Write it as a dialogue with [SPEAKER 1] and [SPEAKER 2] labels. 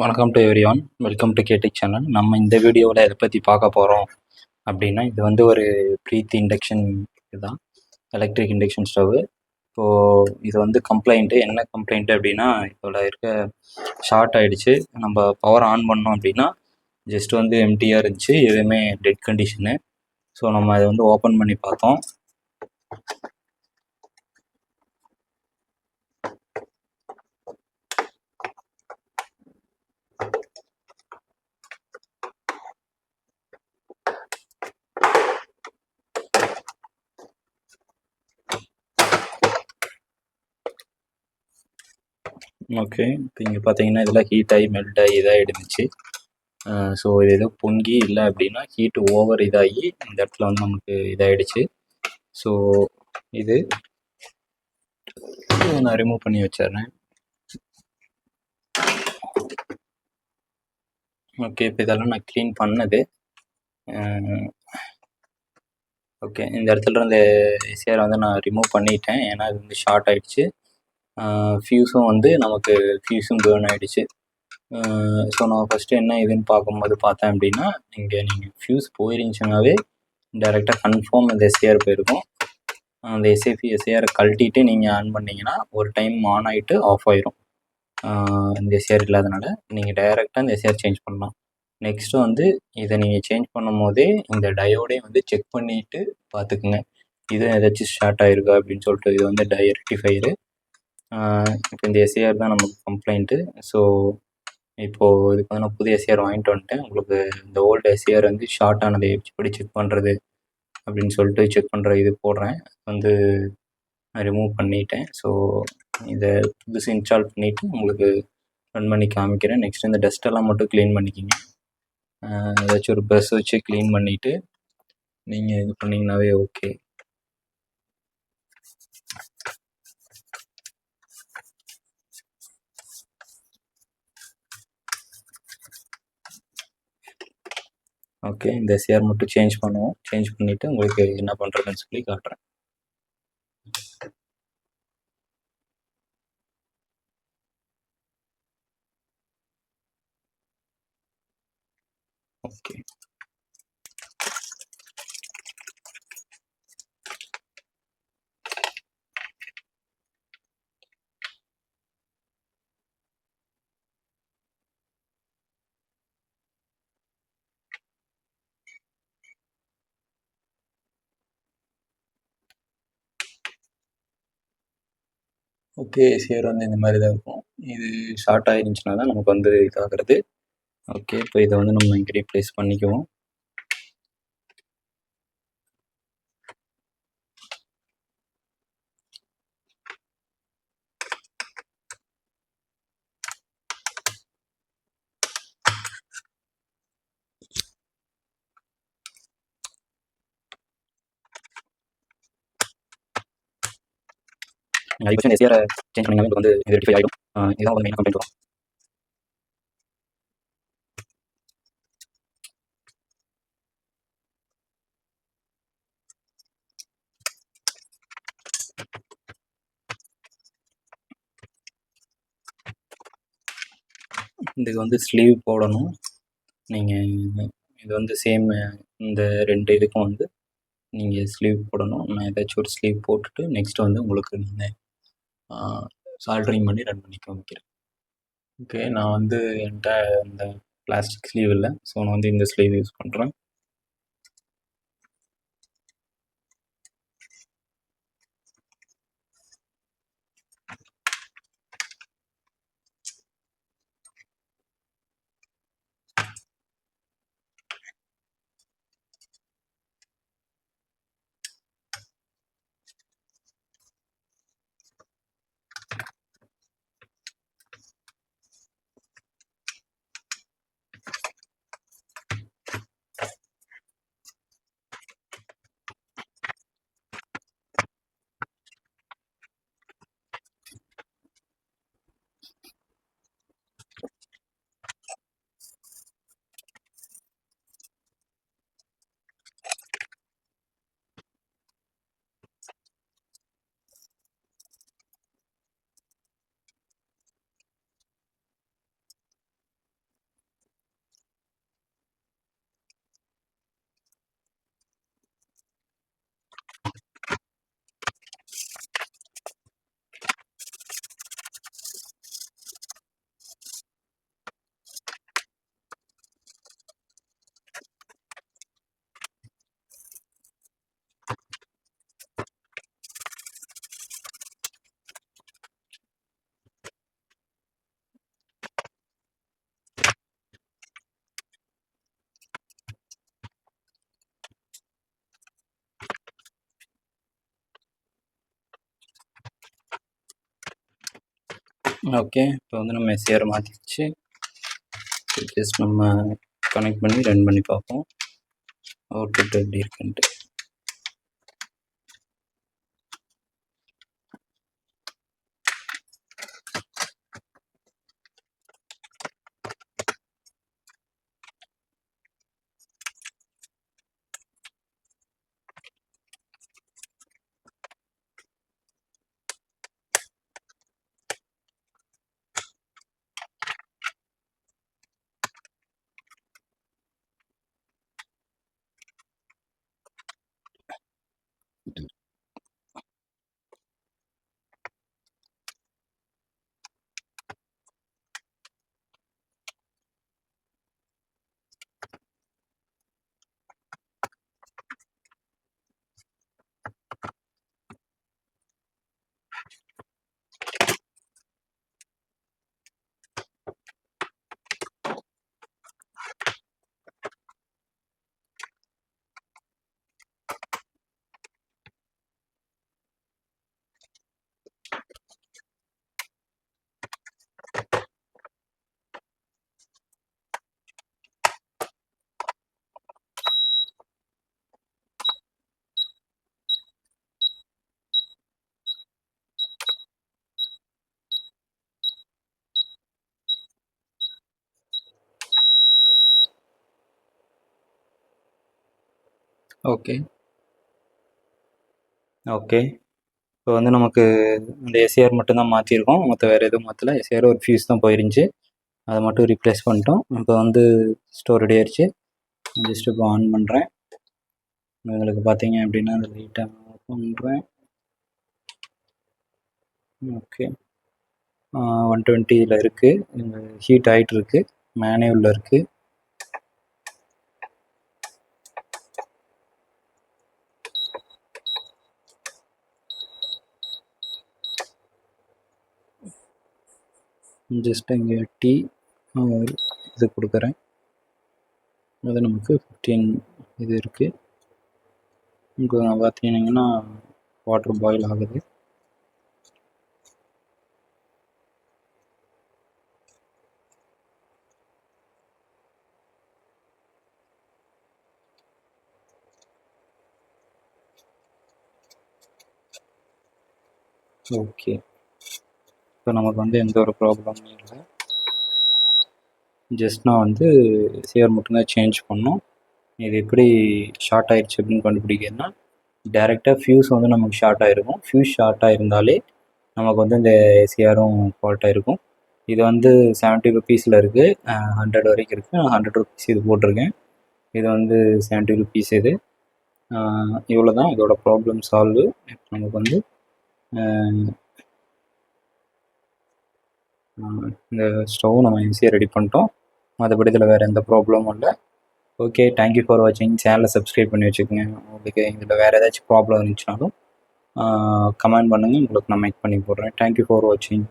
[SPEAKER 1] வணக்கம் to everyone. Welcome to கேடிக் channel. நம்ம இந்த வீடியோவில் எதை பற்றி பார்க்க போகிறோம் அப்படின்னா, இது வந்து ஒரு ப்ரீத் இண்டக்ஷன் இதுதான், எலக்ட்ரிக் இண்டக்ஷன் ஸ்டவ்வு. இப்போது இது வந்து என்ன கம்ப்ளைண்ட்டு அப்படின்னா, இதோட இருக்க ஷார்ட் ஆகிடுச்சு. நம்ம பவர் ஆன் பண்ணோம் அப்படின்னா ஜஸ்ட் வந்து எம்டியாக இருந்துச்சு, எதுவுமே டெட் கண்டிஷனு. ஸோ நம்ம அதை வந்து ஓப்பன் பண்ணி பார்த்தோம். ஓகே, இப்போ இங்கே பார்த்தீங்கன்னா இதில் ஹீட் ஆகி மெல்ட் ஆகி இதாக இருந்துச்சு. ஸோ இது எதுவும் பொங்கி இல்லை அப்படின்னா ஹீட்டு ஓவர் இதாகி இந்த இடத்துல வந்து நமக்கு இதாகிடுச்சு. ஸோ இது நான் ரிமூவ் பண்ணி வச்சிடுறேன். ஓகே, இப்போ இதெல்லாம் நான் க்ளீன் பண்ணது. ஓகே, இந்த இடத்துல இருந்த எஸ்ஆர் வந்து நான் ரிமூவ் பண்ணிட்டேன், ஏன்னா இது வந்து ஷார்ட் ஆகிடுச்சு. ஃபியூஸும் வந்து நமக்கு ஃபியூஸும் பேர்ன் ஆகிடுச்சு. ஸோ நான் ஃபஸ்ட்டு என்ன இதுன்னு பார்க்கும்போது பார்த்தேன் அப்படின்னா, இங்கே நீங்கள் ஃபியூஸ் போயிருந்துச்சுனாவே டேரெக்டாக கன்ஃபார்ம் இந்த எஸ்ஏஆர் போயிருக்கும். அந்த எஸ்ஏஆரை கழட்டிட்டு நீங்கள் ஆன் பண்ணிங்கன்னா ஒரு டைம் ஆன் ஆகிட்டு ஆஃப் ஆயிரும். இந்த எஸ்ஏஆர் இல்லாதனால நீங்கள் டைரெக்டாக இந்த எஸ்ஏஆர் சேஞ்ச் பண்ணலாம். நெக்ஸ்ட்டு வந்து இதை நீங்கள் சேஞ்ச் பண்ணும் போதே இந்த டயோடையும் வந்து செக் பண்ணிவிட்டு பார்த்துக்குங்க, இது ஏதாச்சும் ஷார்ட் ஆகிருக்கா அப்படின்னு சொல்லிட்டு. இது வந்து ரெக்டிஃபையரு. இப்போ இந்த எஸ்ஏஆர் தான் நமக்கு கம்ப்ளைண்ட்டு. ஸோ இப்போது இதுக்கு வந்து நான் புது எஸ்ஏஆர் வாங்கிட்டு வந்துட்டேன். உங்களுக்கு இந்த ஓல்டு எஸ்ஏஆர் வந்து ஷார்ட் ஆனதை எப்படி செக் பண்ணுறது அப்படின்னு சொல்லிட்டு செக் பண்ணுற இது போடுறேன். வந்து நான் ரிமூவ் பண்ணிட்டேன். ஸோ இதை புதுசு இன்ஸ்டால் பண்ணிவிட்டு உங்களுக்கு ரன் பண்ணி காமிக்கிறேன். நெக்ஸ்ட் இந்த டஸ்ட்டெல்லாம் மட்டும் க்ளீன் பண்ணிக்கிங்க. ஏதாச்சும் ஒரு ப்ரஷ் வச்சு க்ளீன் பண்ணிவிட்டு நீங்கள் இது பண்ணிங்கனாவே ஓகே. ஓகே, இந்த எஸ்ஏஆர் மட்டும் சேஞ்ச் பண்ணுவோம். சேஞ்ச் பண்ணிவிட்டு உங்களுக்கு என்ன பண்ணுறதுன்னு சொல்லி காட்டுறேன். Okay, okay. எஸ்ஏஆர் வந்து இந்த மாதிரி தான் இருக்கும். இது ஷார்ட் ஆகிருந்துச்சுன்னா தான் நமக்கு வந்து இதாகிறது. ஓகே, இப்போ இதை வந்து நம்ம இங்கே ரீப்ளேஸ் பண்ணிக்குவோம். நீங்கள் 5% எஸ்ஏஆரை சேஞ்ச் பண்ணிங்கன்னா உங்களுக்கு வந்து இது ரெக்டிஃபை ஆகிடும். இதுதான் வந்து மெயினாக கம்ப்ளைண்ட் வரும். இதுக்கு வந்து ஸ்லீவ் போடணும். நீங்கள் இது வந்து சேம் இந்த 2 இதுக்கும் வந்து நீங்கள் ஸ்லீவ் போடணும். நான் ஏதாச்சும் ஒரு ஸ்லீவ் போட்டுட்டு நெக்ஸ்ட்டு வந்து உங்களுக்கு நான் சால்ட்ரிங் பண்ணி ரன் பண்ணி காமிக்கிறேன். ஓகே, நான் வந்து என்கிட்ட இந்த பிளாஸ்டிக் ஸ்லீவ் இல்லை, ஸோ நான் வந்து இந்த ஸ்லீவ் யூஸ் பண்ணுறேன். ஓகே, இப்போ வந்து நம்ம எஸ்ஏஆர் மாற்றிடுச்சு. ஜஸ்ட் நம்ம கனெக்ட் பண்ணி ரன் பண்ணி பார்ப்போம் அவுட்புட் எப்படி இருக்குன்ட்டு. ஓகே ஓகே இப்போ வந்து நமக்கு இந்த எஸ்ஏஆர் மட்டும்தான் மாற்றிருக்கோம், மற்ற வேறு எதுவும் மாற்றல. எஸ்ஏஆர் ஒரு ஃபியூஸ் தான் போயிருந்துச்சு, அதை மட்டும் ரீப்ளேஸ் பண்ணிட்டோம். இப்போ வந்து ஸ்டோர் ரெடி ஆயிடுச்சு. ஜஸ்ட் இப்போ ஆன் பண்ணுறேன். உங்களுக்கு பார்த்தீங்க அப்படின்னா அந்த லைட்டாக பண்ணுறேன். ஓகே, 120 இருக்குது, ஹீட் ஆகிட்டு இருக்கு, மேனுவலில் இருக்குது. ஜஸ்ட் இங்கே டீ இது கொடுக்குறேன். அது நமக்கு 15 இது இருக்குது. இங்கே பார்த்தீங்கன்னா வாட்டர் பாயில் ஆகுது. ஓகே, இப்போ நமக்கு வந்து எந்த ஒரு ப்ராப்ளமும் இல்லை. ஜஸ்ட் நான் வந்து சேர் மட்டும்தான் சேஞ்ச் பண்ணோம். இது எப்படி ஷார்ட் ஆயிடுச்சு அப்படின்னு கண்டுபிடிக்கிறதுனா, டேரெக்டாக ஃபியூஸ் வந்து நமக்கு ஷார்ட் ஆகிருக்கும். ஃபியூஸ் ஷார்ட் ஆகிருந்தாலே நமக்கு வந்து இந்த ஏசிஆரும் ஃபால்ட் ஆகிருக்கும். இது வந்து 70 ருபீஸில் இருக்குது, 100 வரைக்கும் இருக்குது. நான் 100 ருபீஸ் இது போட்டிருக்கேன். இது வந்து 70 ருபீஸ். இது இவ்வளோ தான் இதோட ப்ராப்ளம் சால்வு. நமக்கு வந்து இந்த ஸ்டவ் நம்ம ஈஸியாக ரெடி பண்ணிட்டோம். மற்றபடி இதில் வேறு எந்த ப்ராப்ளமும் இல்லை. ஓகே, தேங்க்யூ ஃபார் வாட்சிங். சேனலை சப்ஸ்கிரைப் பண்ணி வச்சுக்கோங்க. உங்களுக்கு இதில் வேறு ஏதாச்சும் ப்ராப்ளம் இருந்துச்சுனாலும் கமெண்ட் பண்ணுங்கள், உங்களுக்கு நான் மேக் பண்ணி போடுறேன். தேங்க்யூ ஃபார் வாட்சிங்.